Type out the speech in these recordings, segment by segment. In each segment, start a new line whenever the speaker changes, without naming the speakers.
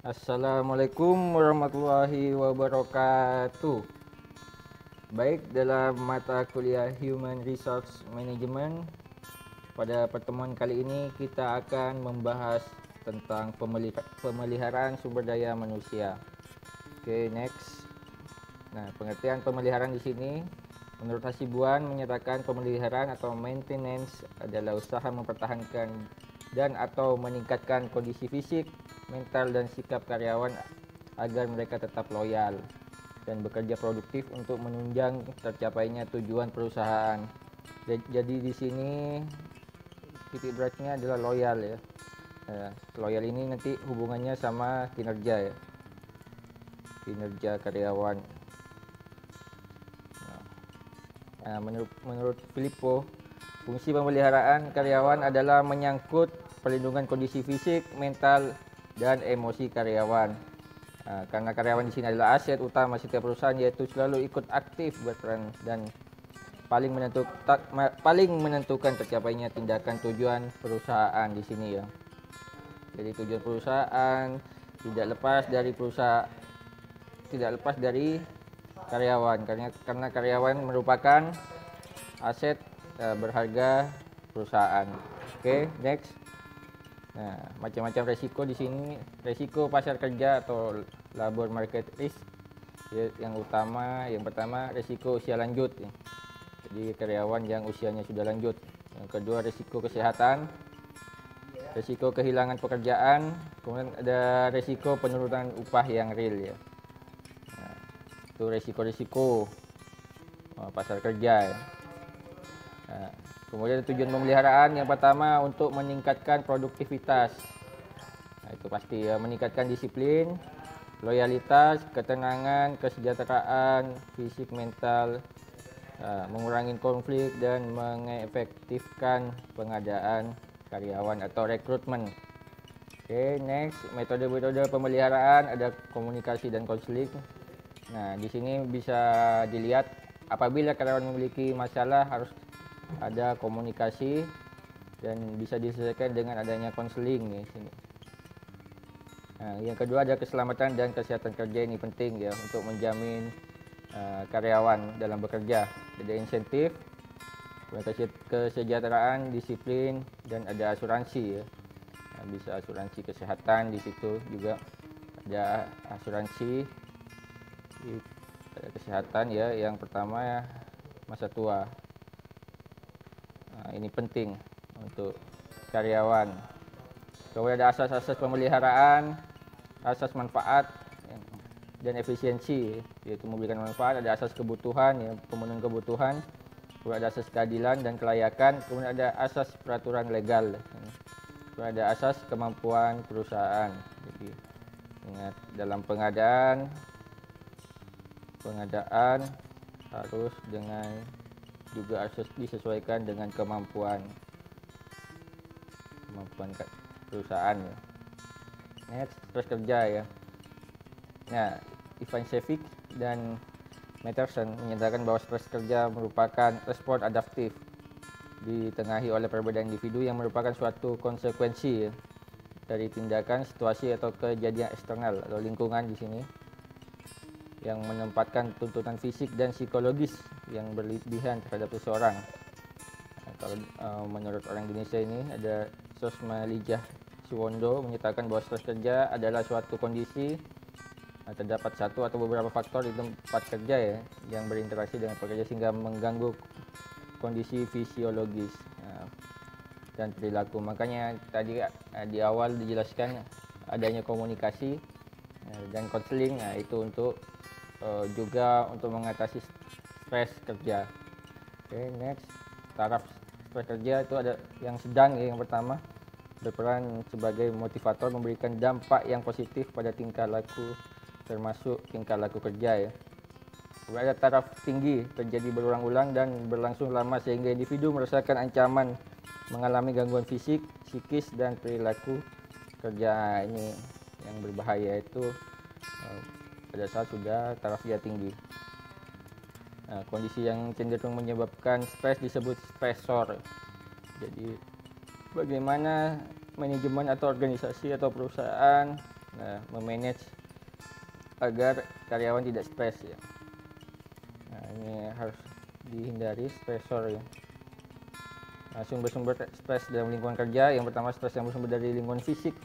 Assalamualaikum warahmatullahi wabarakatuh. Baik, dalam mata kuliah Human Resource Management, pada pertemuan kali ini kita akan membahas tentang pemeliharaan sumber daya manusia. Oke, next. Nah, pengertian pemeliharaan di sini menurut Hasibuan menyatakan pemeliharaan atau maintenance adalah usaha mempertahankan dan atau meningkatkan kondisi fisik, mental dan sikap karyawan agar mereka tetap loyal dan bekerja produktif untuk menunjang tercapainya tujuan perusahaan. Jadi di sini titik beratnya adalah loyal ya. Loyal ini nanti hubungannya sama kinerja ya. Kinerja karyawan. Menurut Filippo, fungsi pemeliharaan karyawan adalah menyangkut perlindungan kondisi fisik, mental, dan emosi karyawan. Karena karyawan di sini adalah aset utama setiap perusahaan, yaitu selalu ikut aktif berperan dan paling menentukan tercapainya tindakan tujuan perusahaan di sini ya. Jadi tujuan perusahaan tidak lepas dari karyawan, karena karyawan merupakan aset berharga perusahaan. Oke, next. Nah, macam-macam resiko di sini. Resiko pasar kerja atau labor market risk. Yang pertama resiko usia lanjut. Jadi karyawan yang usianya sudah lanjut. Yang kedua resiko kesehatan, resiko kehilangan pekerjaan, kemudian ada resiko penurunan upah yang real ya. Nah, itu resiko-resiko pasar kerja ya. Nah, kemudian tujuan pemeliharaan yang pertama untuk meningkatkan produktivitas. Nah, itu pasti ya, meningkatkan disiplin, loyalitas, ketenangan, kesejahteraan fisik mental, mengurangi konflik dan mengefektifkan pengadaan karyawan atau rekrutmen. Oke, next, metode-metode pemeliharaan ada komunikasi dan konseling. Nah, di sini bisa dilihat apabila karyawan memiliki masalah harus ada komunikasi dan bisa diselesaikan dengan adanya konseling di sini. Nah, yang kedua ada keselamatan dan kesehatan kerja, ini penting ya untuk menjamin karyawan dalam bekerja. Ada insentif, kesejahteraan, disiplin dan ada asuransi ya. Nah, bisa asuransi kesehatan di situ juga ada asuransi kesehatan ya. Yang pertama ya masa tua. Nah, ini penting untuk karyawan. Kemudian ada asas-asas pemeliharaan, asas manfaat dan efisiensi, yaitu memberikan manfaat. Ada asas kebutuhan ya, pemenuhan kebutuhan. Kemudian ada asas keadilan dan kelayakan. Kemudian ada asas peraturan legal. Kemudian ada asas kemampuan perusahaan. Jadi ingat, dalam pengadaan harus dengan juga harus disesuaikan dengan kemampuan perusahaan ya. Next, stres kerja ya. Nah, Ivan Sevic dan Matterson menyatakan bahwa stres kerja merupakan respon adaptif ditengahi oleh perbedaan individu yang merupakan suatu konsekuensi ya, dari tindakan, situasi atau kejadian eksternal atau lingkungan di sini yang menempatkan tuntutan fisik dan psikologis yang berlebihan terhadap seseorang. Nah, kalau menurut orang Indonesia ini ada Sosmalijah Suwondo menyatakan bahwa stres kerja adalah suatu kondisi terdapat satu atau beberapa faktor di tempat kerja ya yang berinteraksi dengan pekerja sehingga mengganggu kondisi fisiologis dan perilaku. Makanya tadi di awal dijelaskan adanya komunikasi dan konseling. Nah, itu untuk juga untuk mengatasi stres kerja. Oke, next, taraf stres kerja itu ada yang sedang ya. Yang pertama berperan sebagai motivator, memberikan dampak yang positif pada tingkah laku termasuk tingkah laku kerja ya. Kemudian ada taraf tinggi, terjadi berulang-ulang dan berlangsung lama sehingga individu merasakan ancaman mengalami gangguan fisik, psikis dan perilaku kerja. Ini yang berbahaya itu pada saat sudah taraf dia tinggi. Nah, kondisi yang cenderung menyebabkan stres disebut stresor. Jadi bagaimana manajemen atau organisasi atau perusahaan memanage agar karyawan tidak stres ya. Nah, ini harus dihindari stresor ya. Nah, sumber-sumber stres dalam lingkungan kerja, yang pertama stres yang bersumber dari lingkungan fisik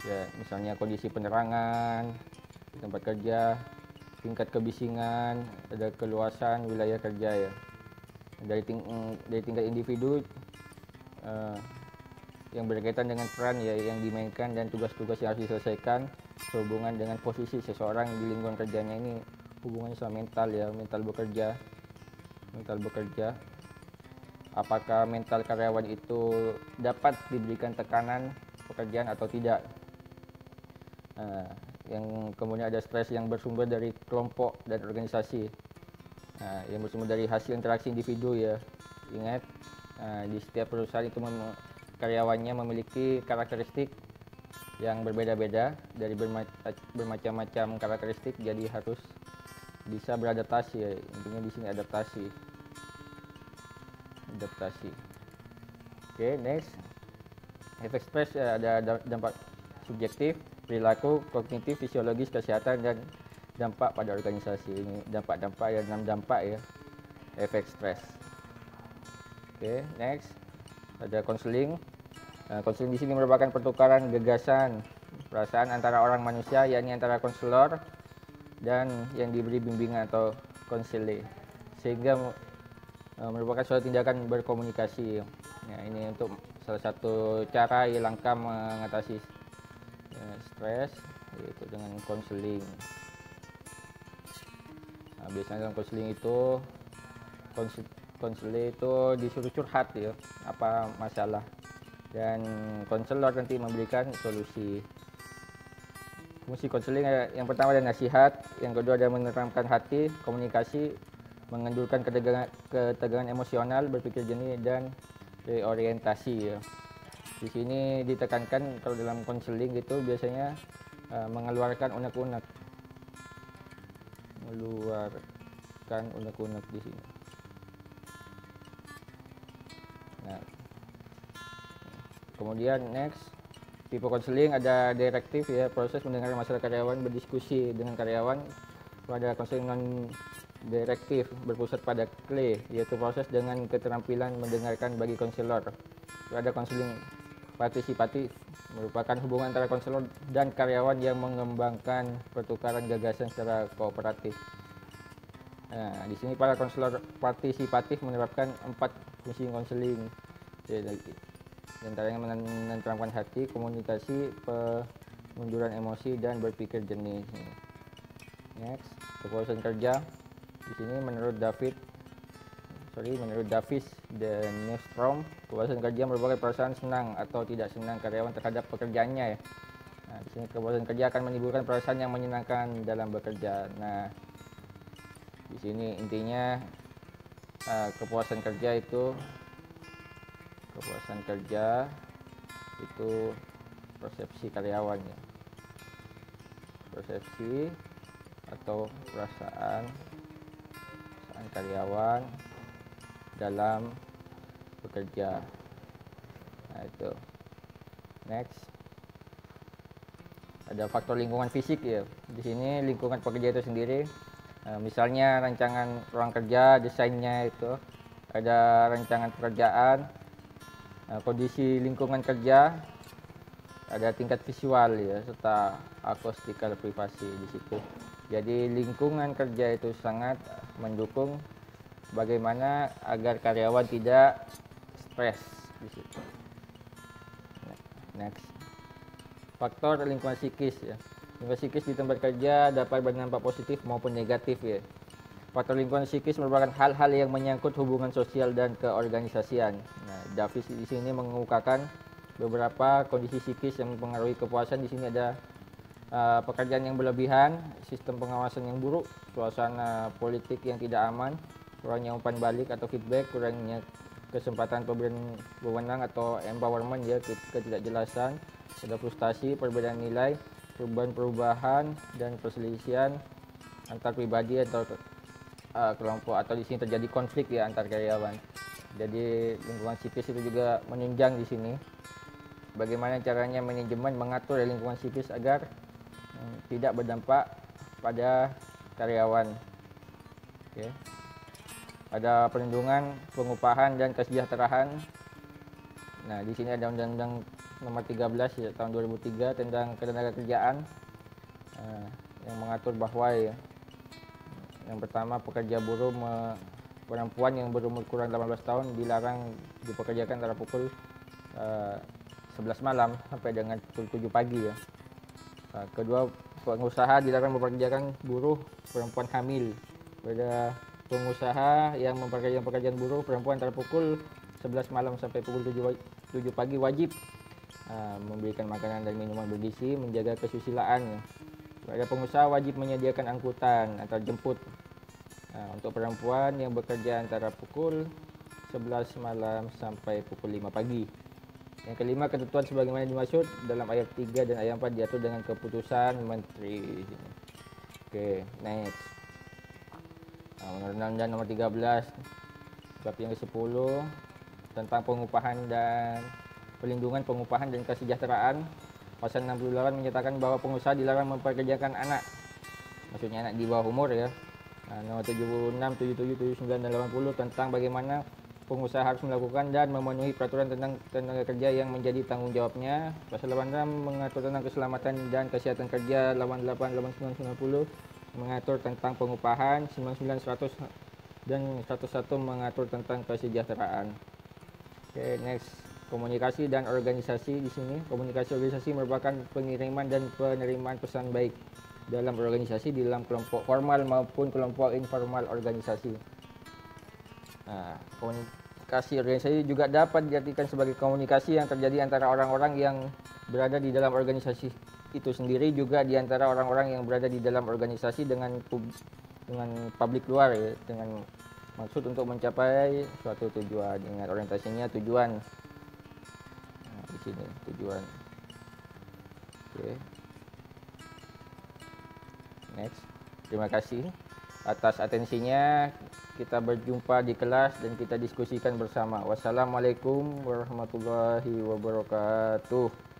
ya, misalnya kondisi penerangan di tempat kerja, tingkat kebisingan, ada keluasan wilayah kerja ya. Dari tingkat individu yang berkaitan dengan peran ya yang dimainkan dan tugas-tugas yang harus diselesaikan sehubungan dengan posisi seseorang di lingkungan kerjanya. Ini hubungannya sama mental ya, mental bekerja. Apakah mental karyawan itu dapat diberikan tekanan pekerjaan atau tidak. Yang kemudian ada stres yang bersumber dari kelompok dan organisasi, yang bersumber dari hasil interaksi individu ya. Ingat, di setiap perusahaan itu karyawannya memiliki karakteristik yang berbeda-beda dari bermacam-macam karakteristik, jadi harus bisa beradaptasi ya. Intinya di sini adaptasi. Oke, next. Efek stres ada dampak subjektif, perilaku, kognitif, fisiologis, kesehatan, dan dampak pada organisasi. Ini dampak-dampak ya, 6 dampak ya efek stres. Oke, next. Ada konseling. Konseling di sini merupakan pertukaran gagasan, perasaan antara orang manusia, yakni antara konselor dan yang diberi bimbingan atau konsele, sehingga merupakan suatu tindakan berkomunikasi. Nah, ini untuk salah satu cara ya, langkah mengatasi stres, yaitu dengan konseling. Nah, biasanya dalam konseling itu konselor itu disuruh curhat ya, apa masalah, dan konselor nanti memberikan solusi. Fungsi konseling yang pertama ada nasihat, yang kedua ada menenangkan hati, komunikasi, mengendurkan ketegangan emosional, berpikir jernih, dan reorientasi ya. Di sini ditekankan kalau dalam konseling itu biasanya mengeluarkan unek-unek, di sini. Nah, kemudian next, tipe konseling ada direktif ya, proses mendengar masalah karyawan, berdiskusi dengan karyawan. Pada konseling non direktif berpusat pada CLE, yaitu proses dengan keterampilan mendengarkan bagi konselor. Ada konseling partisipatif, merupakan hubungan antara konselor dan karyawan yang mengembangkan pertukaran gagasan secara kooperatif. Nah, di sini para konselor partisipatif menerapkan 4 fungsi konseling, antaranya menenteramkan hati, komunikasi, pengunduran emosi, dan berpikir jernih. Next, kepuasan kerja. Di sini menurut Davis dan Nystrom, kepuasan kerja merupakan perasaan senang atau tidak senang karyawan terhadap pekerjaannya ya. Nah, di sini kepuasan kerja akan menimbulkan perasaan yang menyenangkan dalam bekerja. Nah, di sini intinya kepuasan kerja itu persepsi karyawan ya. Persepsi atau perasaan karyawan dalam bekerja. Nah, itu. Next, ada faktor lingkungan fisik ya. Di sini lingkungan pekerja itu sendiri, misalnya rancangan ruang kerja, desainnya itu, ada rancangan pekerjaan, kondisi lingkungan kerja, ada tingkat visual ya, serta akustikal privasi di situ. Jadi lingkungan kerja itu sangat mendukung bagaimana agar karyawan tidak stres di situ. Next, faktor lingkungan psikis ya. Lingkungan psikis di tempat kerja dapat berdampak positif maupun negatif ya. Faktor lingkungan psikis merupakan hal-hal yang menyangkut hubungan sosial dan keorganisasian. Nah, Davis di sini mengemukakan beberapa kondisi psikis yang mempengaruhi kepuasan. Di sini ada pekerjaan yang berlebihan, sistem pengawasan yang buruk, suasana politik yang tidak aman, kurangnya umpan balik atau feedback, kurangnya kesempatan pemberian wewenang atau empowerment ya, ketidakjelasan, ada frustasi, perbedaan nilai, perubahan dan perselisihan antar pribadi atau kelompok, atau di sini terjadi konflik ya antar karyawan. Jadi lingkungan psikis itu juga menunjang di sini. bagaimana caranya manajemen mengatur lingkungan psikis agar tidak berdampak pada karyawan. Oke. Ada perlindungan, pengupahan dan kesejahteraan. Nah, di sini ada Undang-Undang Nomor 13 ya, tahun 2003 tentang ketenagakerjaan yang mengatur bahwa yang pertama, pekerja buruh perempuan yang berumur kurang 18 tahun dilarang dipekerjakan antara pukul 11 malam sampai dengan pukul 7 pagi ya. Kedua, pengusaha dilarang mempekerjakan buruh perempuan hamil. Pada pengusaha yang mempekerjakan pekerjaan buruh perempuan antara pukul 11 malam sampai pukul 7 pagi wajib memberikan makanan dan minuman bergizi, menjaga kesusilaan. Pada pengusaha wajib menyediakan angkutan antar jemput untuk perempuan yang bekerja antara pukul 11 malam sampai pukul 5 pagi. Yang kelima, ketentuan sebagaimana dimaksud dalam ayat 3 dan ayat 4 diatur dengan keputusan menteri. Oke, next. Undang-Undang Nomor 13 bab yang ke-10 tentang pengupahan dan pelindungan pengupahan dan kesejahteraan. Pasal 68 menyatakan bahwa pengusaha dilarang mempekerjakan anak. Maksudnya anak di bawah umur ya. Nomor 76, 77, 79 dan 80 tentang bagaimana pengusaha harus melakukan dan memenuhi peraturan tentang tenaga kerja yang menjadi tanggung jawabnya. Pasal 86 mengatur tentang keselamatan dan kesehatan kerja. 88, 89, 90 mengatur tentang pengupahan. 99, 100 dan 101 mengatur tentang kesejahteraan. Oke, next. Komunikasi dan organisasi. Di sini komunikasi organisasi merupakan pengiriman dan penerimaan pesan baik dalam organisasi, di dalam kelompok formal maupun kelompok informal organisasi. Komunikasi organisasi juga dapat diartikan sebagai komunikasi yang terjadi antara orang-orang yang berada di dalam organisasi itu sendiri, juga di antara orang-orang yang berada di dalam organisasi dengan publik luar ya, dengan maksud untuk mencapai suatu tujuan. Ingat, orientasinya tujuan. Di sini tujuan. Oke. Next. Terima kasih atas atensinya. Kita berjumpa di kelas dan kita diskusikan bersama. Wassalamualaikum warahmatullahi wabarakatuh.